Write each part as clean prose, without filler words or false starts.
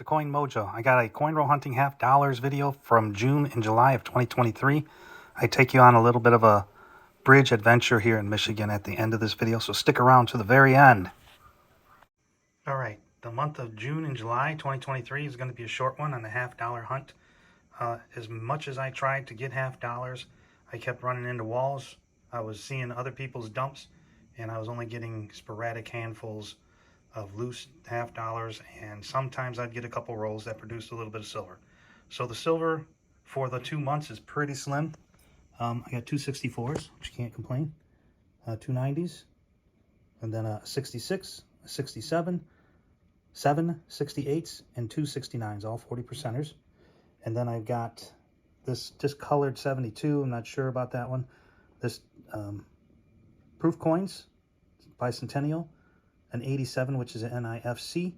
to Coin Mojo. I got a coin roll hunting $50 video from June and July of 2023. I take you on a little bit of a bridge adventure here in Michigan at the end of this video, so stick around to the very end. All right, the month of June and July 2023 is going to be a short one on the $50 hunt. As much as I tried to get $50, I kept running into walls. I was seeing other people's dumps, and I was only getting sporadic handfuls of loose $50, and sometimes I'd get a couple rolls that produced a little bit of silver. So the silver for the 2 months is pretty slim. I got two 64s, which you can't complain, two 90s, and then a 66, a 67, 7 68s, and two 69s, all 40%ers. And then I've got this discolored 72, I'm not sure about that one. This proof coins, bicentennial, an 87, which is an NIFC,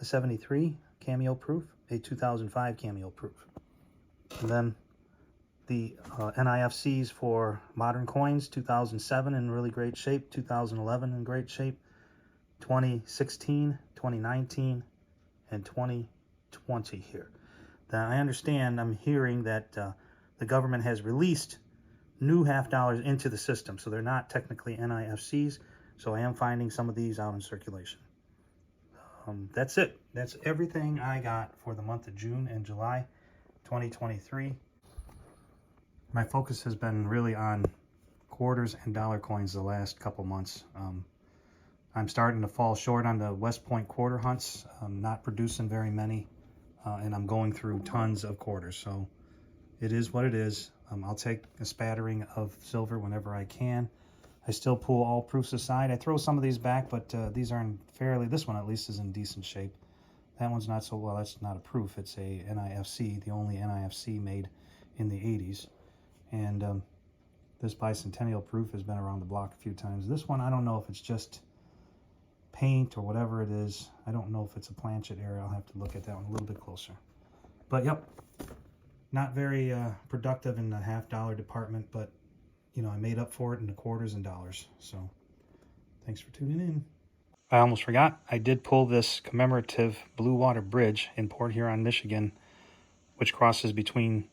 a 73 cameo proof, a 2005 cameo proof. And then the NIFCs for modern coins, 2007 in really great shape, 2011 in great shape, 2016, 2019, and 2020 here. Now, I understand, I'm hearing that the government has released new $50 into the system, so they're not technically NIFCs. So I am finding some of these out in circulation. That's it. That's everything I got for the month of June and July 2023. My focus has been really on quarters and dollar coins the last couple months. I'm starting to fall short on the West Point quarter hunts. I'm not producing very many, and I'm going through tons of quarters. So it is what it is. I'll take a spattering of silver whenever I can. I still pull all proofs aside. I throw some of these back, but these are in fairly, this one at least is in decent shape. That one's not so well. That's not a proof. It's a NIFC, the only NIFC made in the 80s. And this bicentennial proof has been around the block a few times. This one, I don't know if it's just paint or whatever it is. I don't know if it's a planchet area. I'll have to look at that one a little bit closer. But yep, not very productive in the $50 department, but you know, I made up for it in the quarters and dollars. So thanks for tuning in. I almost forgot. I did pull this commemorative Blue Water Bridge in Port Huron, Michigan, which crosses between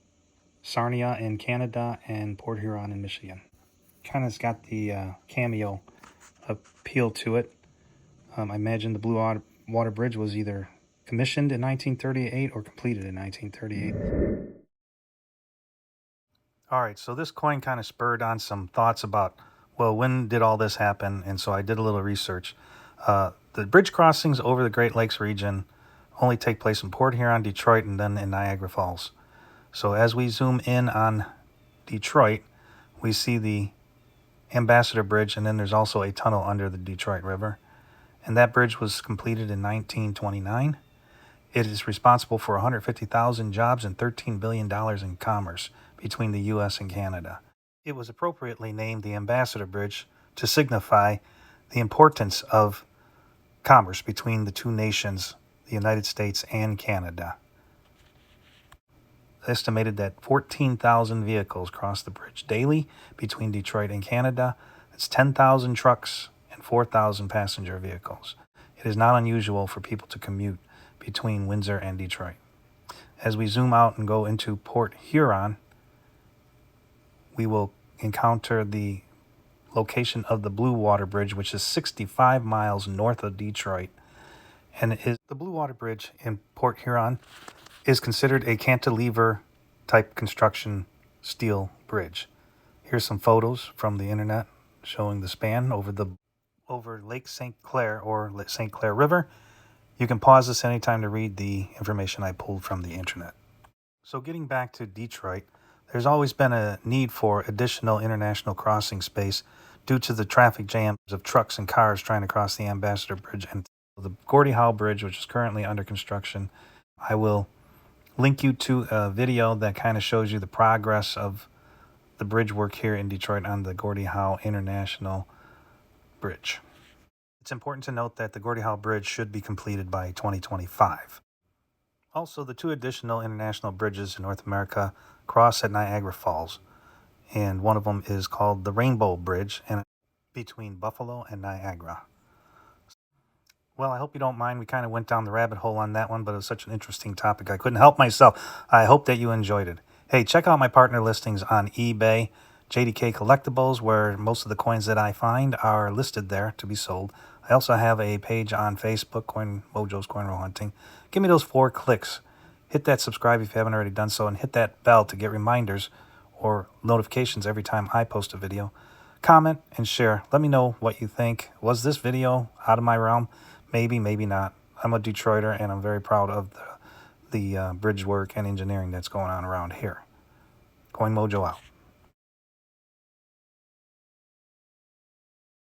Sarnia in Canada and Port Huron in Michigan. Kind of's got the cameo appeal to it. I imagine the Blue Water Bridge was either commissioned in 1938 or completed in 1938. All right, so this coin kind of spurred on some thoughts about, well, when did all this happen? And so I did a little research. The bridge crossings over the Great Lakes region only take place in Port Huron, Detroit, and then in Niagara Falls. So as we zoom in on Detroit, we see the Ambassador Bridge, and then there's also a tunnel under the Detroit River. And that bridge was completed in 1929. It is responsible for 150,000 jobs and $13 billion in commerce between the U.S. and Canada. It was appropriately named the Ambassador Bridge to signify the importance of commerce between the two nations, the United States and Canada. Estimated that 14,000 vehicles cross the bridge daily between Detroit and Canada. That's 10,000 trucks and 4,000 passenger vehicles. It is not unusual for people to commute between Windsor and Detroit. As we zoom out and go into Port Huron, we will encounter the location of the Blue Water Bridge, which is 65 miles north of Detroit. And the Blue Water Bridge in Port Huron is considered a cantilever type construction steel bridge. Here's some photos from the internet showing the span over Lake St. Clair or St. Clair River. You can pause this anytime to read the information I pulled from the internet. So getting back to Detroit, there's always been a need for additional international crossing space due to the traffic jams of trucks and cars trying to cross the Ambassador Bridge and the Gordie Howe Bridge, which is currently under construction. I will link you to a video that kind of shows you the progress of the bridge work here in Detroit on the Gordie Howe International Bridge. It's important to note that the Gordie Howe Bridge should be completed by 2025. Also, the two additional international bridges in North America cross at Niagara Falls, and one of them is called the Rainbow Bridge and between Buffalo and Niagara. Well, I hope you don't mind. We kind of went down the rabbit hole on that one, but it was such an interesting topic. I couldn't help myself. I hope that you enjoyed it. Hey, check out my partner listings on eBay, JDK Collectibles, where most of the coins that I find are listed there to be sold. I also have a page on Facebook, Coin Mojo's Coin Roll Hunting. Give me those 4 clicks. Hit that subscribe if you haven't already done so, and hit that bell to get reminders or notifications every time I post a video. Comment and share. Let me know what you think. Was this video out of my realm? Maybe, maybe not. I'm a Detroiter, and I'm very proud of the bridge work and engineering that's going on around here. Coin Mojo out.